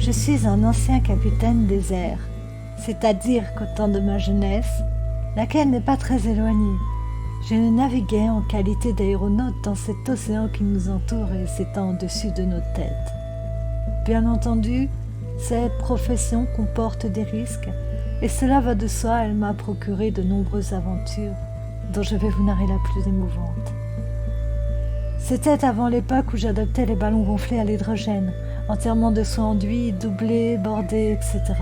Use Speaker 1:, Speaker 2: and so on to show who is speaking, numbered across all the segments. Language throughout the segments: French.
Speaker 1: Je suis un ancien capitaine des airs, c'est-à-dire qu'au temps de ma jeunesse, laquelle n'est pas très éloignée, je naviguais en qualité d'aéronaute dans cet océan qui nous entoure et s'étend au-dessus de nos têtes. Bien entendu, cette profession comporte des risques, et cela va de soi, elle m'a procuré de nombreuses aventures, dont je vais vous narrer la plus émouvante. C'était avant l'époque où j'adoptais les ballons gonflés à l'hydrogène, entièrement de soie enduits, doublés, bordés, etc.,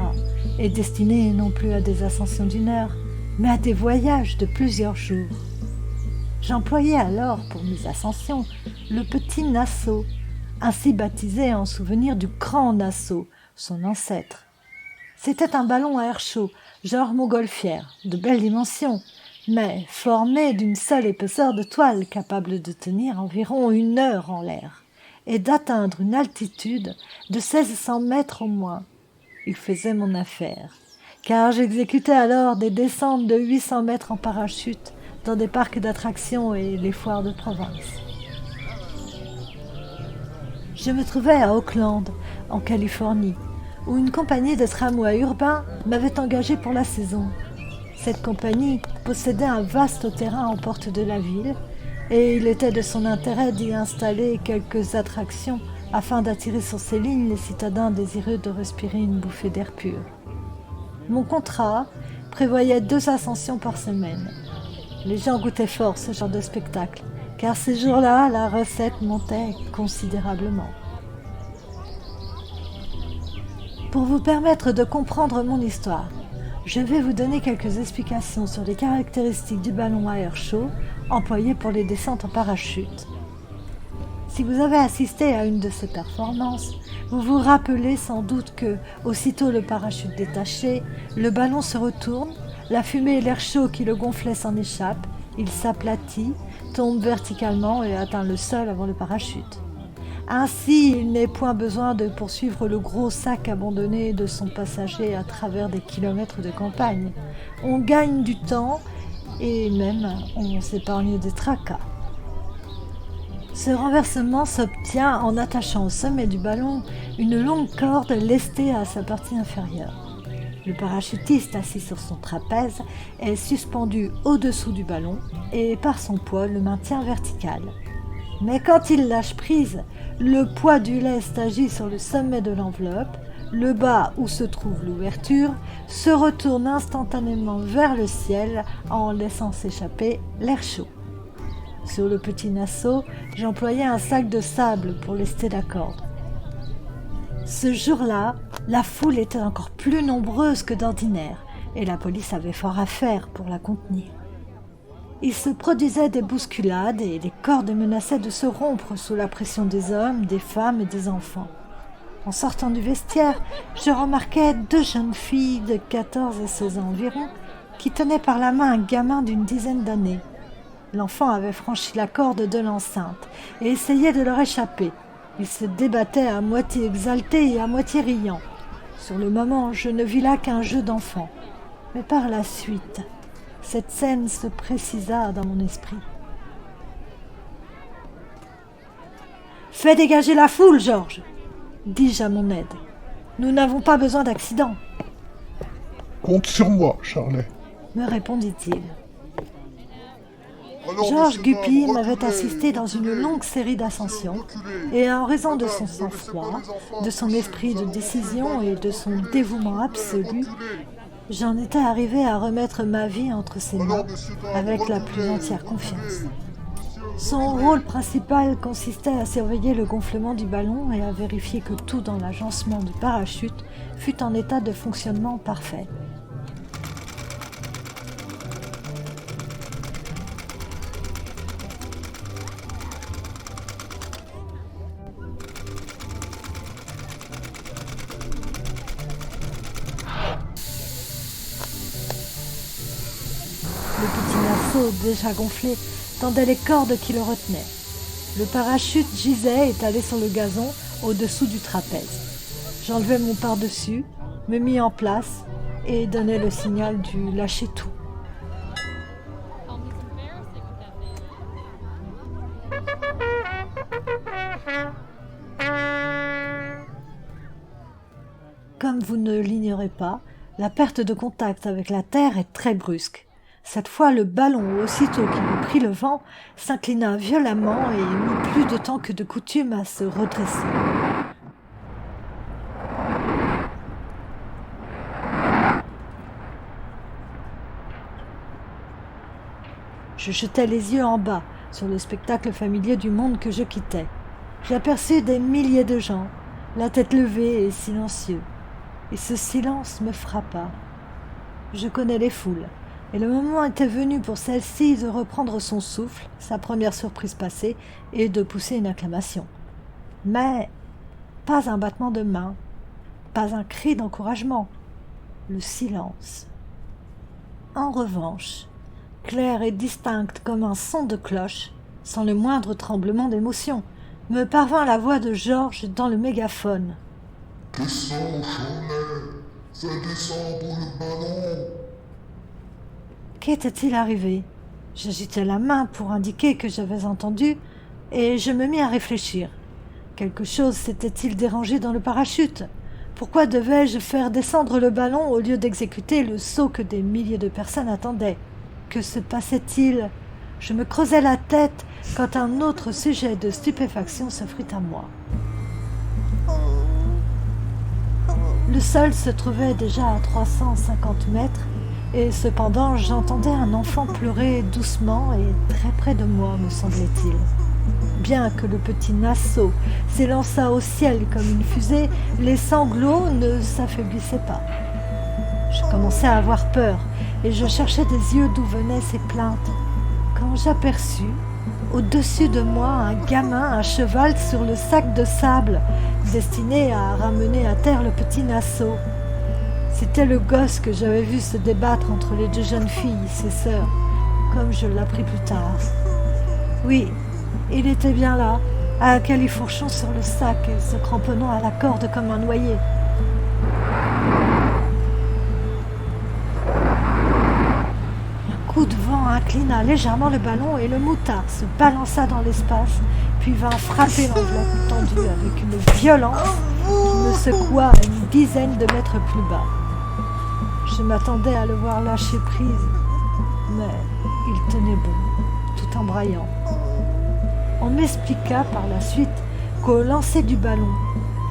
Speaker 1: et destinés non plus à des ascensions d'une heure, mais à des voyages de plusieurs jours. J'employais alors, pour mes ascensions, le petit Nassau, ainsi baptisé en souvenir du grand Nassau, son ancêtre. C'était un ballon à air chaud, genre montgolfière, de belles dimensions, mais formé d'une seule épaisseur de toile capable de tenir environ 1 heure en l'air et d'atteindre une altitude de 1600 mètres au moins. Il faisait mon affaire, car j'exécutais alors des descentes de 800 mètres en parachute dans des parcs d'attractions et les foires de province. Je me trouvais à Oakland, en Californie, où une compagnie de tramways urbains m'avait engagé pour la saison. Cette compagnie possédait un vaste terrain en porte de la ville, et il était de son intérêt d'y installer quelques attractions afin d'attirer sur ses lignes les citadins désireux de respirer une bouffée d'air pur. Mon contrat prévoyait 2 ascensions par semaine. Les gens goûtaient fort ce genre de spectacle, car ces jours-là, la recette montait considérablement. Pour vous permettre de comprendre mon histoire, je vais vous donner quelques explications sur les caractéristiques du ballon à air chaud employé pour les descentes en parachute. Si vous avez assisté à une de ces performances, vous vous rappelez sans doute que, aussitôt le parachute détaché, le ballon se retourne, la fumée et l'air chaud qui le gonflait s'en échappent, il s'aplatit, tombe verticalement et atteint le sol avant le parachute. Ainsi, il n'est point besoin de poursuivre le gros sac abandonné de son passager à travers des kilomètres de campagne. On gagne du temps et même on s'épargne des tracas. Ce renversement s'obtient en attachant au sommet du ballon une longue corde lestée à sa partie inférieure. Le parachutiste assis sur son trapèze est suspendu au-dessous du ballon et par son poids le maintient vertical. Mais quand il lâche prise, le poids du lest agit sur le sommet de l'enveloppe, le bas où se trouve l'ouverture se retourne instantanément vers le ciel en laissant s'échapper l'air chaud. Sur le petit Nassau, j'employais un sac de sable pour lester la corde. Ce jour-là, la foule était encore plus nombreuse que d'ordinaire et la police avait fort à faire pour la contenir. Il se produisait des bousculades et les cordes menaçaient de se rompre sous la pression des hommes, des femmes et des enfants. En sortant du vestiaire, je remarquai 2 jeunes filles de 14 et 16 ans environ qui tenaient par la main un gamin d'une dizaine d'années. L'enfant avait franchi la corde de l'enceinte et essayait de leur échapper. Il se débattait à moitié exalté et à moitié riant. Sur le moment, je ne vis là qu'un jeu d'enfant. Mais par la suite, cette scène se précisa dans mon esprit. « Fais dégager la foule, Georges !» dis-je à mon aide. « Nous n'avons pas besoin d'accident. »«
Speaker 2: Compte sur moi, Charlet. »
Speaker 1: me répondit-il. Georges Guppy m'avait assisté dans une longue série d'ascensions et en raison de son sang-froid, de son esprit de décision et de son dévouement absolu, j'en étais arrivé à remettre ma vie entre ses mains avec la plus entière confiance. Son rôle principal consistait à surveiller le gonflement du ballon et à vérifier que tout dans l'agencement du parachute fût en état de fonctionnement parfait. Le petit Nassau, déjà gonflé, tendait les cordes qui le retenaient. Le parachute gisait étalé sur le gazon au-dessous du trapèze. J'enlevai mon par-dessus, me mis en place et donnai le signal du lâcher-tout. Comme vous ne l'ignorez pas, la perte de contact avec la terre est très brusque. Cette fois, le ballon, aussitôt qu'il eut pris le vent, s'inclina violemment et mit plus de temps que de coutume à se redresser. Je jetai les yeux en bas, sur le spectacle familier du monde que je quittais. J'aperçus des milliers de gens, la tête levée et silencieux. Et ce silence me frappa. Je connais les foules, et le moment était venu pour celle-ci de reprendre son souffle, sa première surprise passée, et de pousser une acclamation. Mais pas un battement de main, pas un cri d'encouragement, le silence. En revanche, clair et distinct comme un son de cloche, sans le moindre tremblement d'émotion, me parvint la voix de Georges dans le mégaphone.
Speaker 2: « Descends, Charlet, ça descend pour le ballon !»
Speaker 1: Qu'était-il arrivé ? J'agitai la main pour indiquer que j'avais entendu, et je me mis à réfléchir. Quelque chose s'était-il dérangé dans le parachute ? Pourquoi devais-je faire descendre le ballon au lieu d'exécuter le saut que des milliers de personnes attendaient ? Que se passait-il ? Je me creusais la tête quand un autre sujet de stupéfaction s'offrit à moi. Le sol se trouvait déjà à 350 mètres, et cependant j'entendais un enfant pleurer doucement et très près de moi, me semblait-il. Bien que le petit Nassau s'élançât au ciel comme une fusée, les sanglots ne s'affaiblissaient pas. Je commençais à avoir peur, et je cherchais des yeux d'où venaient ces plaintes, quand j'aperçus, au-dessus de moi, un gamin à cheval sur le sac de sable, destiné à ramener à terre le petit Nassau. C'était le gosse que j'avais vu se débattre entre les deux jeunes filles, ses sœurs, comme je l'appris plus tard. Oui, il était bien là, à califourchon sur le sac et se cramponnant à la corde comme un noyé. Un coup de vent inclina légèrement le ballon et le moutard se balança dans l'espace, puis vint frapper l'enveloppe tendue avec une violence qui me secoua à une dizaine de mètres plus bas. Je m'attendais à le voir lâcher prise, mais il tenait bon, tout en braillant. On m'expliqua par la suite qu'au lancer du ballon,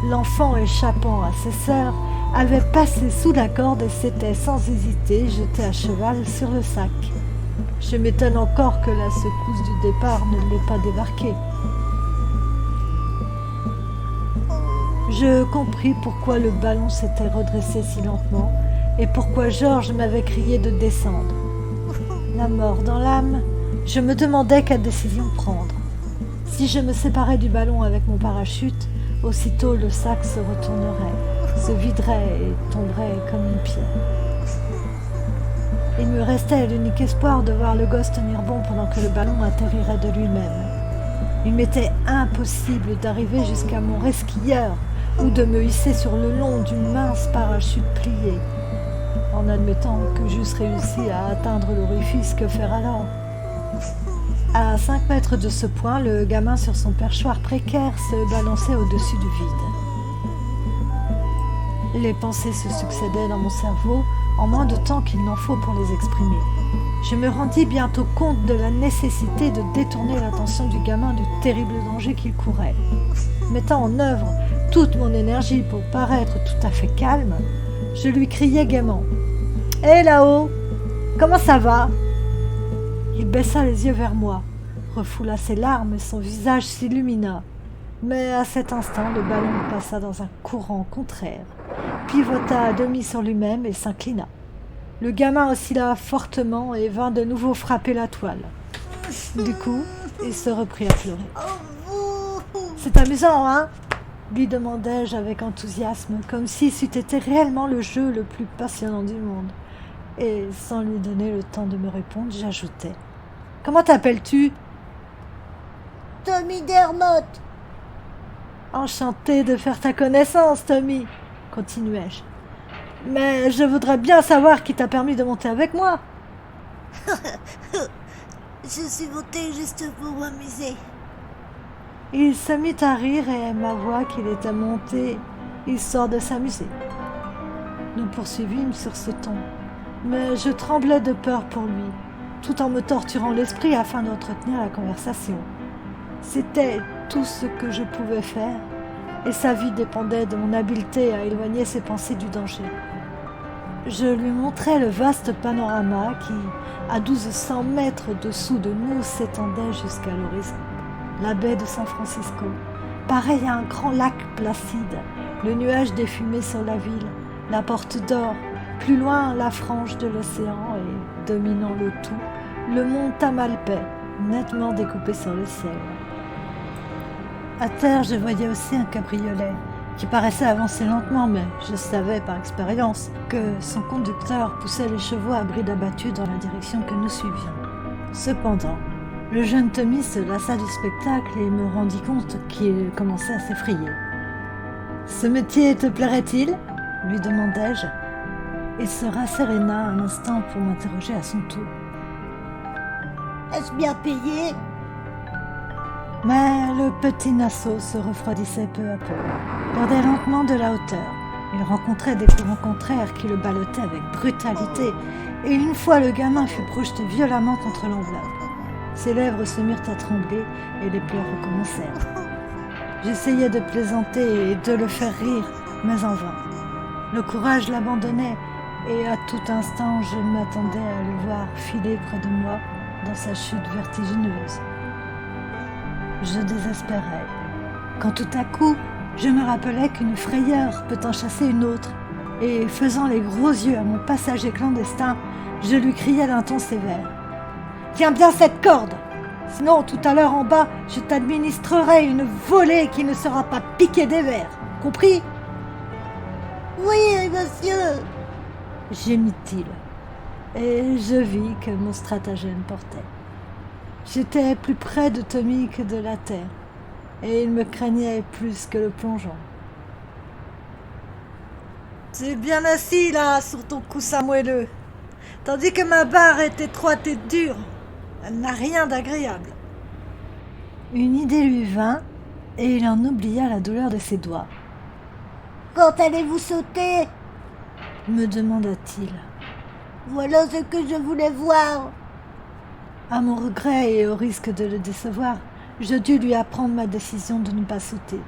Speaker 1: l'enfant échappant à ses sœurs avait passé sous la corde et s'était sans hésiter jeté à cheval sur le sac. Je m'étonne encore que la secousse du départ ne l'ait pas débarqué. Je compris pourquoi le ballon s'était redressé si lentement et pourquoi Georges m'avait crié de descendre. La mort dans l'âme, je me demandais quelle décision prendre. Si je me séparais du ballon avec mon parachute, aussitôt le sac se retournerait, se viderait et tomberait comme une pierre. Il me restait l'unique espoir de voir le gosse tenir bon pendant que le ballon atterrirait de lui-même. Il m'était impossible d'arriver jusqu'à mon resquilleur ou de me hisser sur le long du mince parachute plié. En admettant que j'eusse réussi à atteindre l'orifice, que faire alors ? À 5 mètres de ce point, le gamin sur son perchoir précaire se balançait au-dessus du vide. Les pensées se succédaient dans mon cerveau en moins de temps qu'il n'en faut pour les exprimer. Je me rendis bientôt compte de la nécessité de détourner l'attention du gamin du terrible danger qu'il courait. Mettant en œuvre toute mon énergie pour paraître tout à fait calme, je lui criai gaiement « Hé là-haut, comment ça va ?» Il baissa les yeux vers moi, refoula ses larmes et son visage s'illumina. Mais à cet instant, le ballon passa dans un courant contraire, pivota à demi sur lui-même et s'inclina. Le gamin oscilla fortement et vint de nouveau frapper la toile. Du coup, il se reprit à pleurer. « C'est amusant, hein ?» lui demandai-je avec enthousiasme, comme si c'eût été réellement le jeu le plus passionnant du monde. Et sans lui donner le temps de me répondre, j'ajoutai « Comment t'appelles-tu ?»«
Speaker 3: Tommy Dermott. »«
Speaker 1: Enchanté de faire ta connaissance, Tommy, » continuai-je. « Mais je voudrais bien savoir qui t'a permis de monter avec moi. »
Speaker 3: Je suis monté juste pour m'amuser.
Speaker 1: Il se mit à rire et m'avoua qu'il était monté histoire de s'amuser. Nous poursuivîmes sur ce ton, mais je tremblais de peur pour lui, tout en me torturant l'esprit afin d'entretenir la conversation. C'était tout ce que je pouvais faire, et sa vie dépendait de mon habileté à éloigner ses pensées du danger. Je lui montrai le vaste panorama qui, à 1200 mètres au-dessous de nous, s'étendait jusqu'à l'horizon. La baie de San Francisco, pareil à un grand lac placide, le nuage des fumées sur la ville, la porte d'or, plus loin la frange de l'océan et, dominant le tout, le mont Tamalpais, nettement découpé sur le ciel. À terre, je voyais aussi un cabriolet qui paraissait avancer lentement, mais je savais par expérience que son conducteur poussait les chevaux à bride abattue dans la direction que nous suivions. Cependant, le jeune Tommy se lassa du spectacle et me rendit compte qu'il commençait à s'effrayer. « Ce métier te plairait-il » lui demandai-je. Il se rasséréna un instant pour m'interroger à son tour.
Speaker 3: « Est-ce bien payé ?»
Speaker 1: Mais le petit Nassau se refroidissait peu à peu, perdait lentement de la hauteur. Il rencontrait des courants contraires qui le ballottaient avec brutalité, et une fois le gamin fut projeté violemment contre l'enveloppe. Ses lèvres se mirent à trembler et les pleurs recommencèrent. J'essayais de plaisanter et de le faire rire, mais en vain. Le courage l'abandonnait, et à tout instant je m'attendais à le voir filer près de moi dans sa chute vertigineuse. Je désespérais, quand tout à coup, je me rappelais qu'une frayeur peut en chasser une autre, et faisant les gros yeux à mon passager clandestin, je lui criai d'un ton sévère. « Tiens bien cette corde, sinon tout à l'heure en bas, je t'administrerai une volée qui ne sera pas piquée des vers, compris ?»
Speaker 3: « Oui, monsieur !»
Speaker 1: gémit-il, et je vis que mon stratagème portait. J'étais plus près de Tommy que de la terre, et il me craignait plus que le plongeon. « Tu es bien assis là, sur ton coussin moelleux, tandis que ma barre est étroite et dure. Elle n'a rien d'agréable. » Une idée lui vint, et il en oublia la douleur de ses doigts.
Speaker 3: « Quand allez-vous sauter ?»
Speaker 1: me demanda-t-il.
Speaker 3: « Voilà ce que je voulais voir. »
Speaker 1: À mon regret et au risque de le décevoir, je dus lui apprendre ma décision de ne pas sauter.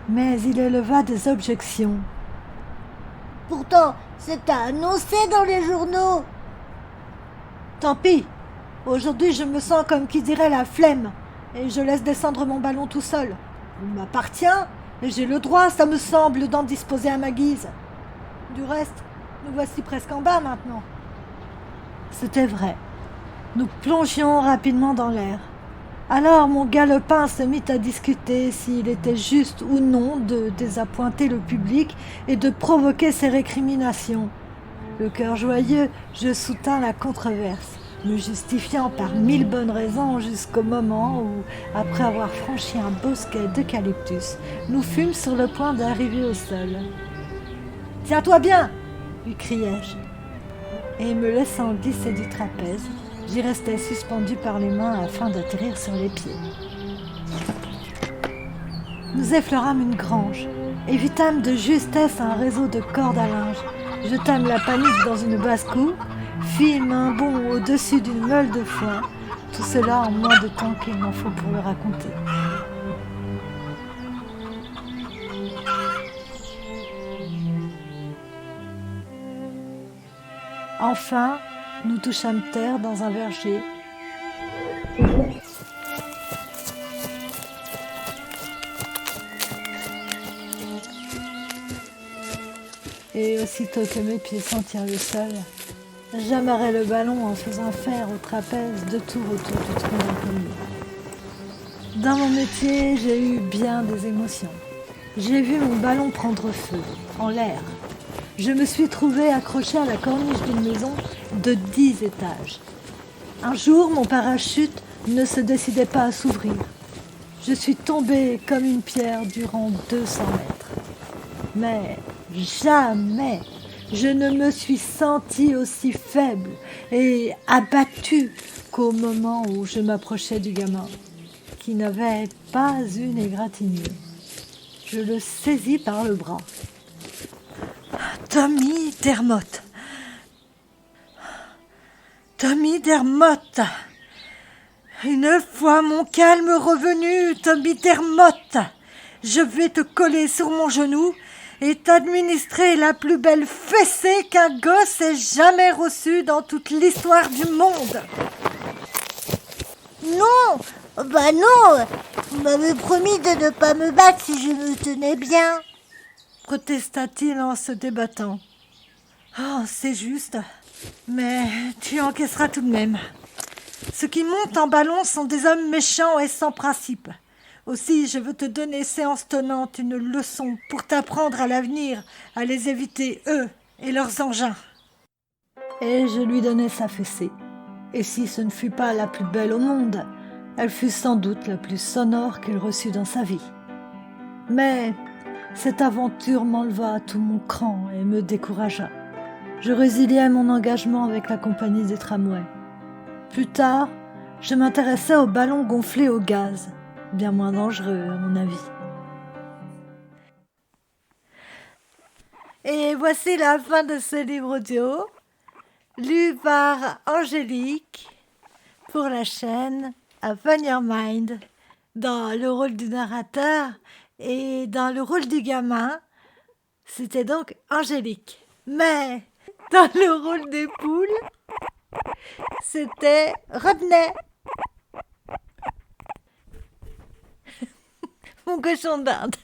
Speaker 1: Mais il éleva des objections.
Speaker 3: « Pourtant, c'est à annoncer dans les journaux. »
Speaker 1: Tant pis. Aujourd'hui, je me sens comme qui dirait la flemme, et je laisse descendre mon ballon tout seul. Il m'appartient, et j'ai le droit, ça me semble, d'en disposer à ma guise. Du reste, nous voici presque en bas maintenant. C'était vrai. Nous plongions rapidement dans l'air. Alors mon galopin se mit à discuter s'il était juste ou non de désappointer le public et de provoquer ses récriminations. Le cœur joyeux, je soutins la controverse, me justifiant par 1000 bonnes raisons jusqu'au moment où, après avoir franchi un bosquet d'eucalyptus, nous fûmes sur le point d'arriver au sol. « Tiens-toi bien !» lui criai-je. Et me laissant glisser du trapèze, j'y restais suspendu par les mains afin d'atterrir sur les pieds. Nous effleurâmes une grange, évitâmes de justesse un réseau de cordes à linge, jetâmes la panique dans une basse-cour, fîmes un bond au-dessus d'une meule de foin, tout cela en moins de temps qu'il m'en faut pour le raconter. Enfin, nous touchâmes terre dans un verger. Et aussitôt que mes pieds sentirent le sol, j'amarrai le ballon en faisant faire au trapèze 2 tours autour du tronc d'un pommier. Dans mon métier, j'ai eu bien des émotions. J'ai vu mon ballon prendre feu, en l'air. Je me suis trouvée accrochée à la corniche d'une maison de 10 étages. Un jour, mon parachute ne se décidait pas à s'ouvrir. Je suis tombée comme une pierre durant 200 mètres. Mais jamais je ne me suis sentie aussi faible et abattue qu'au moment où je m'approchais du gamin, qui n'avait pas une égratignure. Je le saisis par le bras. Tommy Dermott. Tommy Dermott. Une fois mon calme revenu, Tommy Dermott, je vais te coller sur mon genou et t'administrer la plus belle fessée qu'un gosse ait jamais reçue dans toute l'histoire du monde.
Speaker 3: Non, bah non, vous m'avez promis de ne pas me battre si je me tenais bien.
Speaker 1: Protesta-t-il en se débattant. Oh, c'est juste, mais tu encaisseras tout de même. Ceux qui montent en ballon sont des hommes méchants et sans principe. Aussi, je veux te donner séance tenante une leçon pour t'apprendre à l'avenir à les éviter, eux et leurs engins. Et je lui donnai sa fessée. Et si ce ne fut pas la plus belle au monde, elle fut sans doute la plus sonore qu'il reçut dans sa vie. Mais cette aventure m'enleva tout mon cran et me découragea. Je résiliai mon engagement avec la compagnie des tramways. Plus tard, je m'intéressai aux ballons gonflés au gaz, bien moins dangereux à mon avis. Et voici la fin de ce livre audio, lu par Angélique pour la chaîne Open Your Mind, dans le rôle du narrateur et dans le rôle du gamin. C'était donc Angélique. Mais dans le rôle des poules, c'était Rodney, mon cochon d'Inde.